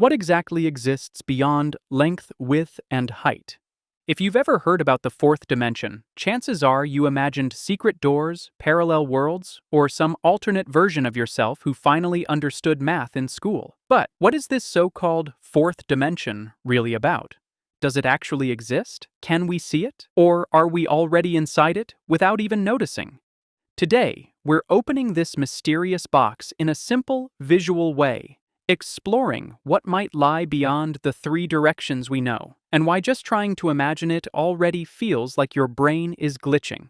What exactly exists beyond length, width, and height? If you've ever heard about the fourth dimension, chances are you imagined secret doors, parallel worlds, or some alternate version of yourself who finally understood math in school. But what is this so-called fourth dimension really about? Does it actually exist? Can we see it? Or are we already inside it without even noticing? Today, we're opening this mysterious box in a simple, visual way, exploring what might lie beyond the three directions we know, and why just trying to imagine it already feels like your brain is glitching.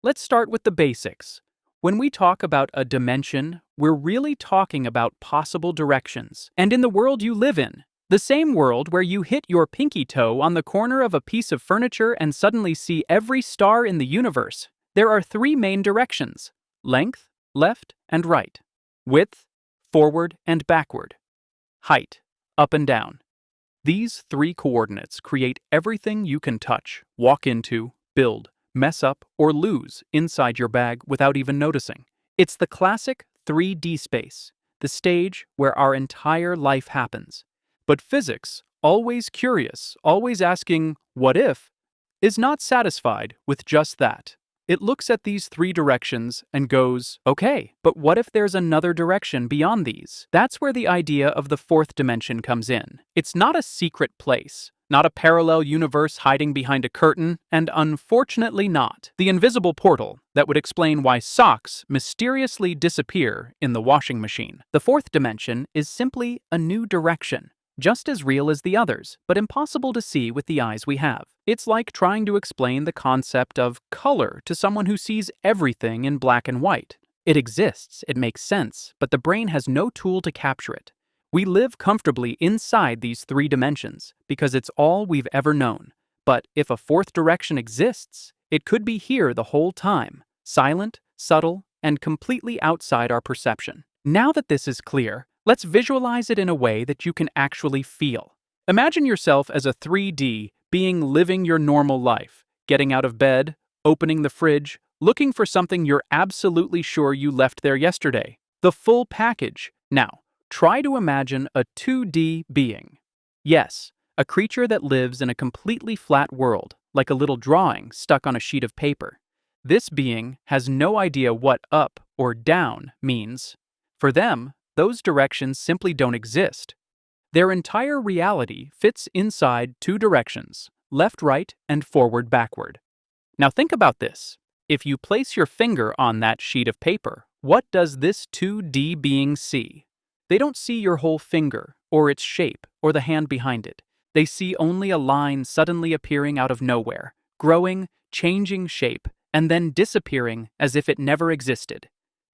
Let's start with the basics. When we talk about a dimension, we're really talking about possible directions. And in the world you live in, the same world where you hit your pinky toe on the corner of a piece of furniture and suddenly see every star in the universe, there are three main directions: length, left, and right; width, forward and backward; height, up and down. These three coordinates create everything you can touch, walk into, build, mess up, or lose inside your bag without even noticing. It's the classic 3D space, the stage where our entire life happens. But physics, always curious, always asking, what if, is not satisfied with just that. It looks at these three directions and goes, okay, but what if there's another direction beyond these? That's where the idea of the fourth dimension comes in. It's not a secret place, not a parallel universe hiding behind a curtain, and unfortunately not the invisible portal that would explain why socks mysteriously disappear in the washing machine. The fourth dimension is simply a new direction, just as real as the others, but impossible to see with the eyes we have. It's like trying to explain the concept of color to someone who sees everything in black and white. It exists, it makes sense, but the brain has no tool to capture it. We live comfortably inside these three dimensions because it's all we've ever known. But if a fourth direction exists, it could be here the whole time, silent, subtle, and completely outside our perception. Now that this is clear, let's visualize it in a way that you can actually feel. Imagine yourself as a 3D being living your normal life, getting out of bed, opening the fridge, looking for something you're absolutely sure you left there yesterday. The full package. Now, try to imagine a 2D being. Yes, a creature that lives in a completely flat world, like a little drawing stuck on a sheet of paper. This being has no idea what up or down means. For them, those directions simply don't exist. Their entire reality fits inside two directions, left, right, and forward, backward. Now think about this. If you place your finger on that sheet of paper, what does this 2D being see? They don't see your whole finger, or its shape, or the hand behind it. They see only a line suddenly appearing out of nowhere, growing, changing shape, and then disappearing as if it never existed.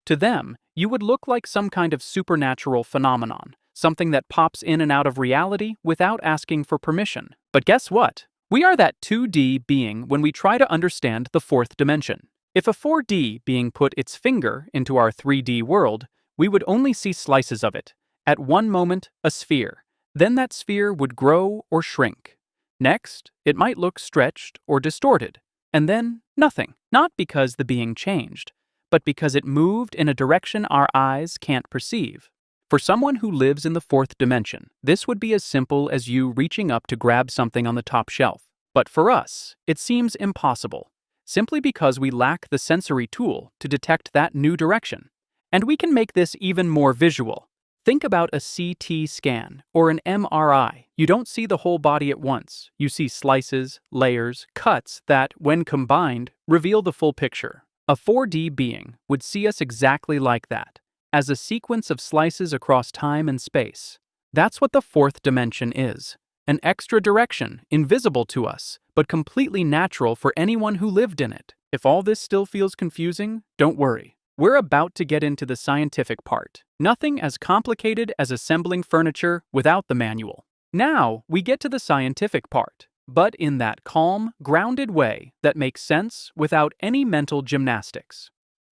To them, you would look like some kind of supernatural phenomenon, something that pops in and out of reality without asking for permission. But guess what? We are that 2D being when we try to understand the fourth dimension. If a 4D being put its finger into our 3D world, we would only see slices of it. At one moment, a sphere. Then that sphere would grow or shrink. Next, it might look stretched or distorted. And then, nothing. Not because the being changed, but because it moved in a direction our eyes can't perceive. For someone who lives in the fourth dimension, this would be as simple as you reaching up to grab something on the top shelf. But for us, it seems impossible, simply because we lack the sensory tool to detect that new direction. And we can make this even more visual. Think about a CT scan or an MRI. You don't see the whole body at once. You see slices, layers, cuts that, when combined, reveal the full picture. A 4D being would see us exactly like that, as a sequence of slices across time and space. That's what the fourth dimension is. An extra direction, invisible to us, but completely natural for anyone who lived in it. If all this still feels confusing, don't worry. We're about to get into the scientific part. Nothing as complicated as assembling furniture without the manual. Now, we get to the scientific part, but in that calm, grounded way that makes sense without any mental gymnastics.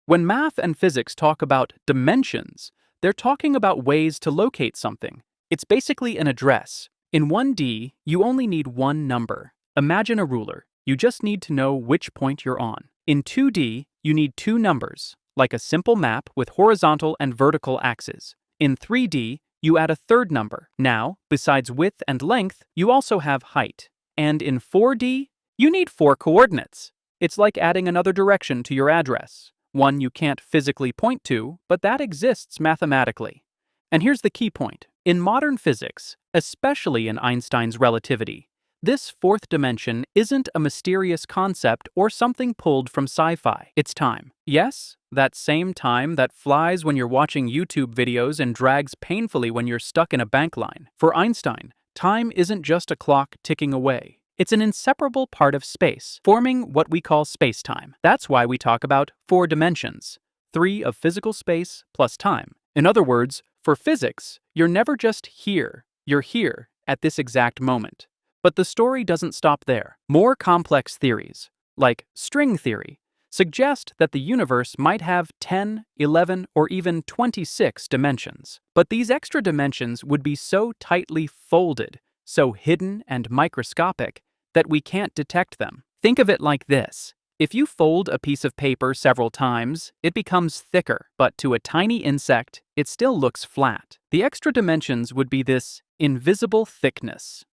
When math and physics talk about dimensions, they're talking about ways to locate something. It's basically an address. In 1D, you only need one number. Imagine a ruler. You just need to know which point you're on. In 2D, you need two numbers, like a simple map with horizontal and vertical axes. In 3D, you add a third number. Now, besides width and length, you also have height. And in 4D, you need 4 coordinates. It's like adding another direction to your address, one you can't physically point to, but that exists mathematically. And here's the key point. In modern physics, especially in Einstein's relativity, this fourth dimension isn't a mysterious concept or something pulled from sci-fi. It's time. Yes, that same time that flies when you're watching YouTube videos and drags painfully when you're stuck in a bank line. For Einstein, time isn't just a clock ticking away. It's an inseparable part of space, forming what we call spacetime. That's why we talk about 4 dimensions, 3 of physical space plus time. In other words, for physics, you're never just here, you're here at this exact moment. But the story doesn't stop there. More complex theories, like string theory, suggest that the universe might have 10, 11, or even 26 dimensions. But these extra dimensions would be so tightly folded, so hidden and microscopic, that we can't detect them. Think of it like this. If you fold a piece of paper several times, it becomes thicker, but to a tiny insect, it still looks flat. The extra dimensions would be this invisible thickness.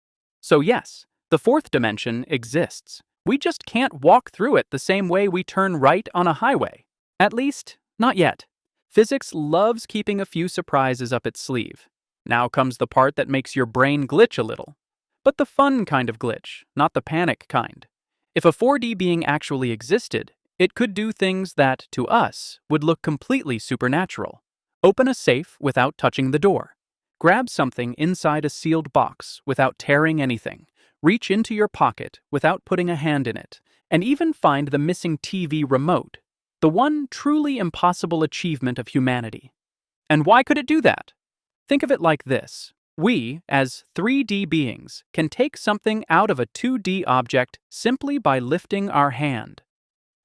So yes, the fourth dimension exists. We just can't walk through it the same way we turn right on a highway. At least, not yet. Physics loves keeping a few surprises up its sleeve. Now comes the part that makes your brain glitch a little. But the fun kind of glitch, not the panic kind. If a 4D being actually existed, it could do things that, to us, would look completely supernatural. Open a safe without touching the door. Grab something inside a sealed box without tearing anything. Reach into your pocket without putting a hand in it. And even find the missing TV remote. The one truly impossible achievement of humanity. And why could it do that? Think of it like this. We, as 3D beings, can take something out of a 2D object simply by lifting our hand.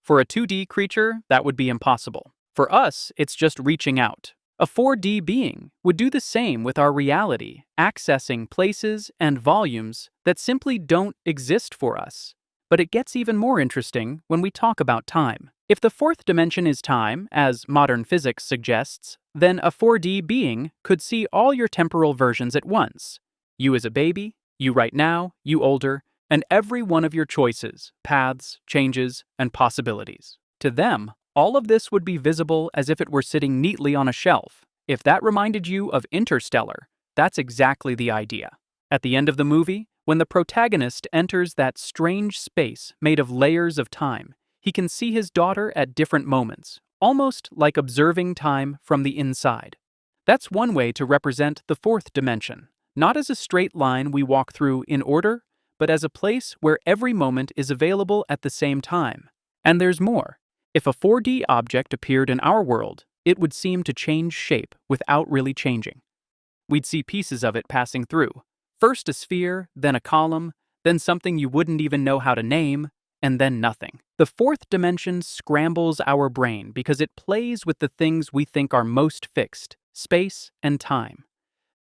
For a 2D creature, that would be impossible. For us, it's just reaching out. A 4D being would do the same with our reality, accessing places and volumes that simply don't exist for us. But it gets even more interesting when we talk about time. If the fourth dimension is time, as modern physics suggests, then a 4D being could see all your temporal versions at once. You as a baby, you right now, you older, and every one of your choices, paths, changes, and possibilities. To them, all of this would be visible as if it were sitting neatly on a shelf. If that reminded you of Interstellar, that's exactly the idea. At the end of the movie, when the protagonist enters that strange space made of layers of time, he can see his daughter at different moments, almost like observing time from the inside. That's one way to represent the fourth dimension, not as a straight line we walk through in order, but as a place where every moment is available at the same time. And there's more. If a 4D object appeared in our world, it would seem to change shape without really changing. We'd see pieces of it passing through. First a sphere, then a column, then something you wouldn't even know how to name, and then nothing. The fourth dimension scrambles our brain because it plays with the things we think are most fixed, space and time.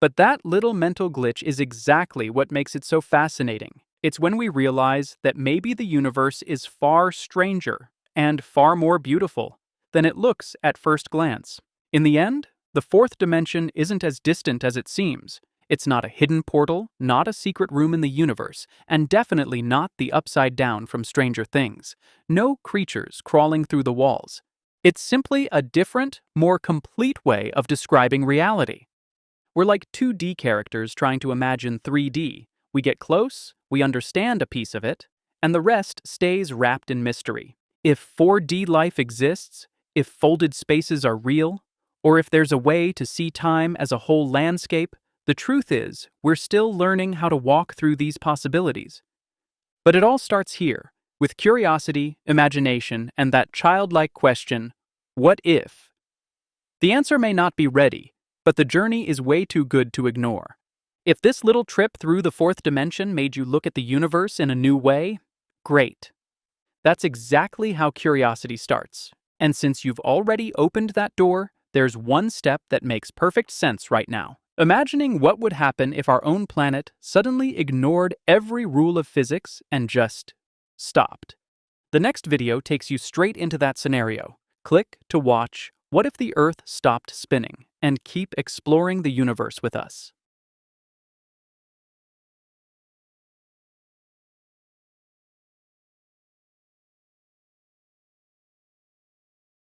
But that little mental glitch is exactly what makes it so fascinating. It's when we realize that maybe the universe is far stranger and far more beautiful than it looks at first glance. In the end, the fourth dimension isn't as distant as it seems. It's not a hidden portal, not a secret room in the universe, and definitely not the Upside Down from Stranger Things. No creatures crawling through the walls. It's simply a different, more complete way of describing reality. We're like 2D characters trying to imagine 3D. We get close, we understand a piece of it, and the rest stays wrapped in mystery. If 4D life exists, if folded spaces are real, or if there's a way to see time as a whole landscape, the truth is, we're still learning how to walk through these possibilities. But it all starts here, with curiosity, imagination, and that childlike question, what if? The answer may not be ready, but the journey is way too good to ignore. If this little trip through the fourth dimension made you look at the universe in a new way, great. That's exactly how curiosity starts. And since you've already opened that door, there's one step that makes perfect sense right now. Imagining what would happen if our own planet suddenly ignored every rule of physics and just stopped. The next video takes you straight into that scenario. Click to watch What If the Earth Stopped Spinning, and keep exploring the universe with us.